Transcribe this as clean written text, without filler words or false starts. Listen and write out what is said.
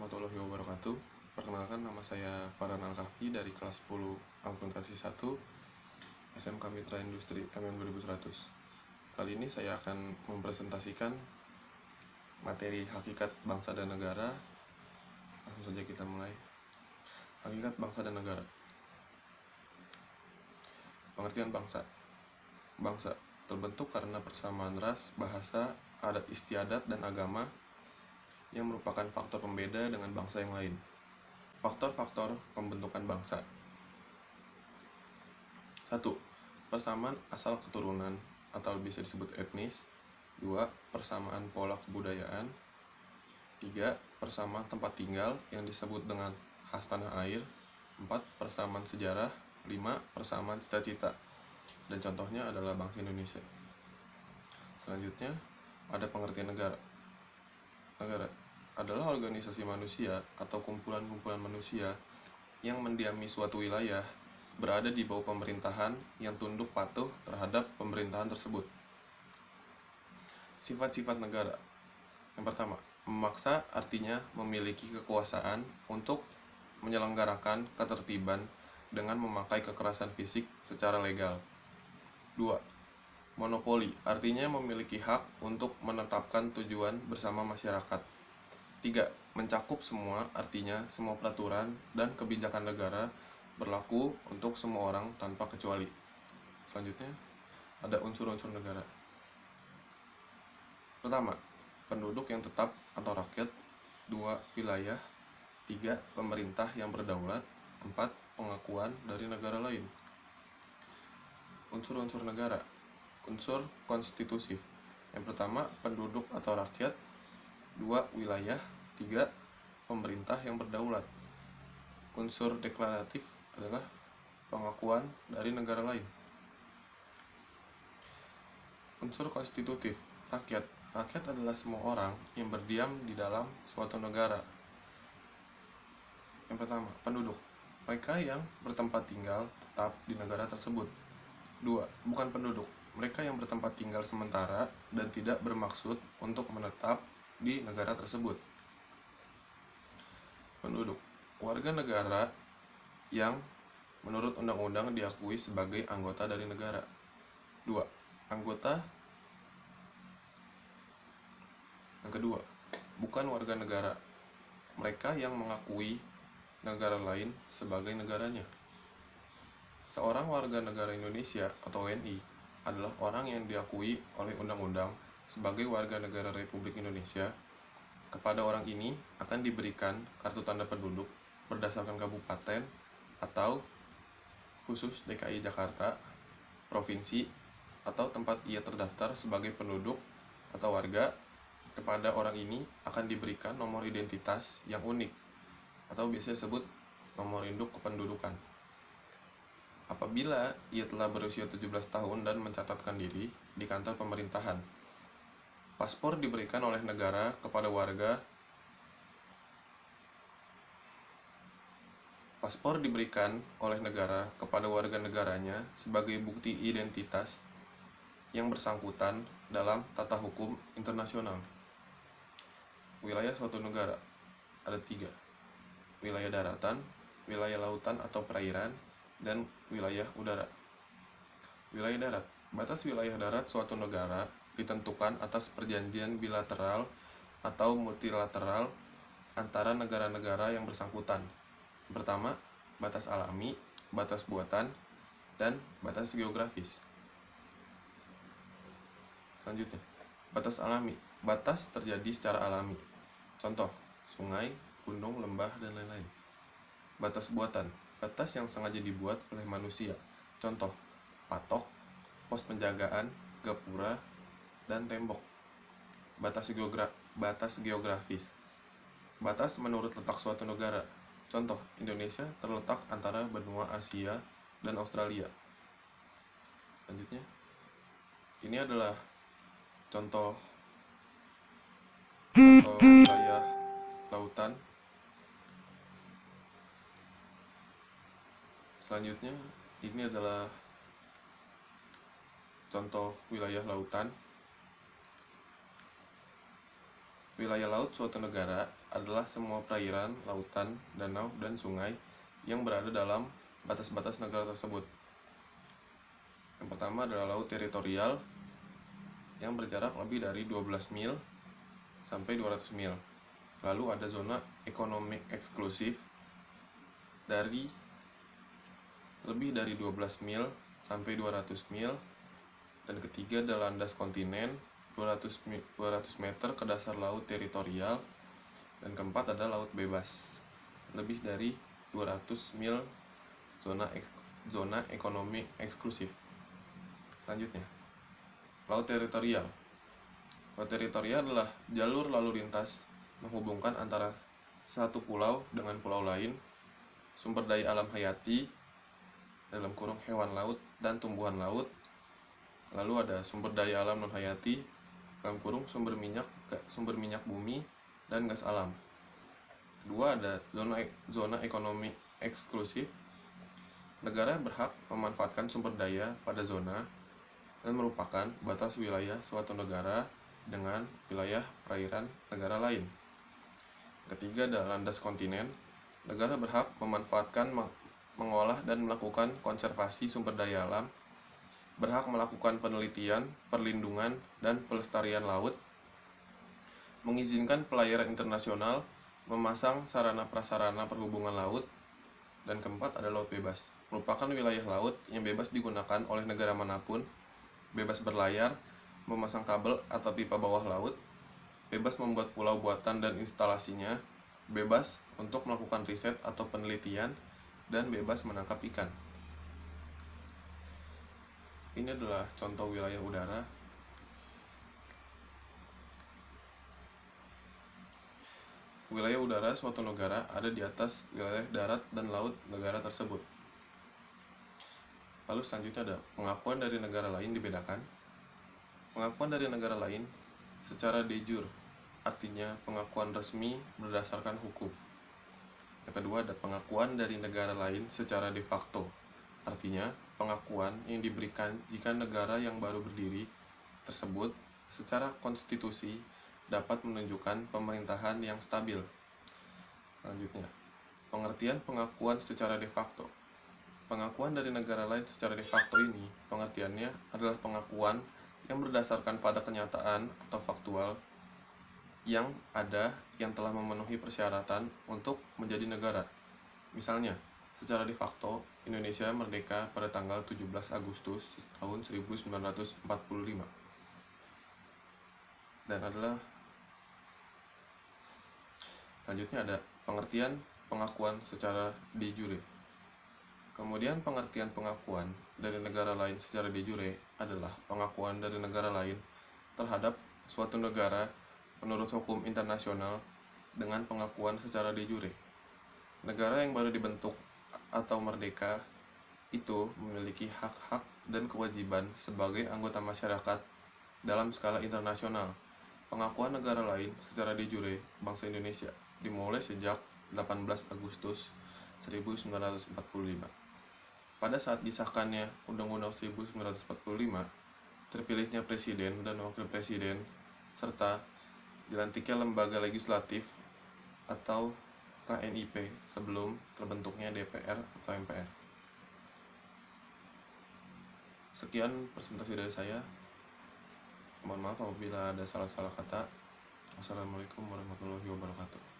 warahmatullahi wabarakatuh. Perkenalkan, nama saya Farhan Al-Kahfi dari kelas 10 Akuntansi 1 SMK Mitra Industri MM 2100. Kali ini saya akan mempresentasikan materi hakikat bangsa dan negara. Langsung saja kita mulai. Hakikat bangsa dan negara. Pengertian bangsa. Bangsa terbentuk karena persamaan ras, bahasa, adat istiadat, dan agama yang merupakan faktor pembeda dengan bangsa yang lain. Faktor-faktor pembentukan bangsa. 1. Persamaan asal keturunan atau bisa disebut etnis. 2. Persamaan pola kebudayaan. 3. Persamaan tempat tinggal yang disebut dengan khas tanah air. 4. Persamaan sejarah. 5. Persamaan cita-cita. Dan contohnya adalah bangsa Indonesia. Selanjutnya, ada pengertian negara. Negara adalah organisasi manusia atau kumpulan-kumpulan manusia yang mendiami suatu wilayah, berada di bawah pemerintahan yang tunduk patuh terhadap pemerintahan tersebut. Sifat-sifat negara. Yang pertama, memaksa artinya memiliki kekuasaan untuk menyelenggarakan ketertiban dengan memakai kekerasan fisik secara legal. 2. Monopoli artinya memiliki hak untuk menetapkan tujuan bersama masyarakat. 3. Mencakup semua, artinya semua peraturan dan kebijakan negara berlaku untuk semua orang tanpa kecuali. Selanjutnya, ada unsur-unsur negara. Pertama, penduduk yang tetap atau rakyat. 2. Wilayah. 3. Pemerintah yang berdaulat. 4. Pengakuan dari negara lain. Unsur-unsur negara. Unsur konstitutif. Yang pertama, penduduk atau rakyat. 2. Wilayah. 3. Pemerintah yang berdaulat. Unsur deklaratif adalah pengakuan dari negara lain. Unsur konstitutif. Rakyat. Rakyat adalah semua orang yang berdiam di dalam suatu negara. Yang pertama, penduduk. Mereka yang bertempat tinggal tetap di negara tersebut. 2. Bukan penduduk. Mereka yang bertempat tinggal sementara dan tidak bermaksud untuk menetap di negara tersebut. Penduduk. Warga negara yang menurut undang-undang diakui sebagai anggota dari negara. 2. Anggota. Yang kedua, bukan warga negara. Mereka yang mengakui negara lain sebagai negaranya. Seorang warga negara Indonesia atau WNI adalah orang yang diakui oleh undang-undang sebagai warga negara Republik Indonesia. Kepada orang ini akan diberikan kartu tanda penduduk berdasarkan kabupaten atau khusus DKI Jakarta, provinsi, atau tempat ia terdaftar sebagai penduduk atau warga. Kepada orang ini akan diberikan nomor identitas yang unik atau biasa disebut nomor induk kependudukan. Apabila ia telah berusia 17 tahun dan mencatatkan diri di kantor pemerintahan. Paspor diberikan oleh negara kepada warga. Paspor diberikan oleh negara kepada warga negaranya sebagai bukti identitas yang bersangkutan dalam tata hukum internasional. Wilayah suatu negara ada 3. Wilayah daratan, wilayah lautan atau perairan, dan wilayah udara. Wilayah darat. Batas wilayah darat suatu negara ditentukan atas perjanjian bilateral atau multilateral antara negara-negara yang bersangkutan. Pertama, batas alami, batas buatan, dan batas geografis. Selanjutnya, batas alami. Batas terjadi secara alami. Contoh, sungai, gunung, lembah, dan lain-lain. Batas buatan. Batas yang sengaja dibuat oleh manusia. Contoh, patok, pos penjagaan, gapura, dan tembok. Batas geografis. Batas menurut letak suatu negara. Contoh, Indonesia terletak antara benua Asia dan Australia. Selanjutnya, ini adalah contoh wilayah lautan. Selanjutnya, ini adalah contoh wilayah lautan. Wilayah laut suatu negara adalah semua perairan, lautan, danau, dan sungai yang berada dalam batas-batas negara tersebut. Yang pertama adalah laut teritorial yang berjarak lebih dari 12 mil sampai 200 mil. Lalu ada zona ekonomi eksklusif dari lebih dari 12 mil sampai 200 mil. Dan ketiga adalah landas kontinen 200 meter ke dasar laut teritorial. Dan keempat ada laut bebas lebih dari 200 mil zona ekonomi eksklusif. Selanjutnya, laut teritorial. Laut teritorial adalah jalur lalu lintas menghubungkan antara satu pulau dengan pulau lain, sumber daya alam hayati dalam kurung hewan laut dan tumbuhan laut. Lalu ada sumber daya alam non hayati dalam kurung sumber minyak bumi dan gas alam. Kedua ada zona ekonomi eksklusif. Negara berhak memanfaatkan sumber daya pada zona dan merupakan batas wilayah suatu negara dengan wilayah perairan negara lain. Ketiga adalah landas kontinen. Negara berhak memanfaatkan, mengolah dan melakukan konservasi sumber daya alam, berhak melakukan penelitian, perlindungan, dan pelestarian laut, mengizinkan pelayaran internasional, memasang sarana prasarana perhubungan laut. Dan keempat ada laut bebas, merupakan wilayah laut yang bebas digunakan oleh negara manapun, bebas berlayar, memasang kabel atau pipa bawah laut, bebas membuat pulau buatan dan instalasinya, bebas untuk melakukan riset atau penelitian, dan bebas menangkap ikan. Ini adalah contoh wilayah udara. Wilayah udara suatu negara ada di atas wilayah darat dan laut negara tersebut. Lalu selanjutnya ada pengakuan dari negara lain dibedakan. Pengakuan dari negara lain secara de jure, artinya pengakuan resmi berdasarkan hukum. Yang kedua ada pengakuan dari negara lain secara de facto, artinya pengakuan yang diberikan jika negara yang baru berdiri tersebut secara konstitusi dapat menunjukkan pemerintahan yang stabil. Selanjutnya, pengertian pengakuan secara de facto. Pengakuan dari negara lain secara de facto ini, pengertiannya adalah pengakuan yang berdasarkan pada kenyataan atau faktual yang ada yang telah memenuhi persyaratan untuk menjadi negara. Misalnya, secara de facto, Indonesia merdeka pada tanggal 17 Agustus tahun 1945. Dan selanjutnya ada pengertian pengakuan secara de jure. Kemudian pengertian pengakuan dari negara lain secara de jure adalah pengakuan dari negara lain terhadap suatu negara menurut hukum internasional dengan pengakuan secara de jure. Negara yang baru dibentuk atau merdeka itu memiliki hak-hak dan kewajiban sebagai anggota masyarakat dalam skala internasional. Pengakuan negara lain secara de jure bangsa Indonesia dimulai sejak 18 Agustus 1945. Pada saat disahkannya Undang-Undang 1945, terpilihnya presiden dan wakil presiden, serta dilantiknya lembaga legislatif atau KNIP sebelum terbentuknya DPR atau MPR. Sekian presentasi dari saya. Mohon maaf apabila ada salah-salah kata. Wassalamualaikum warahmatullahi wabarakatuh.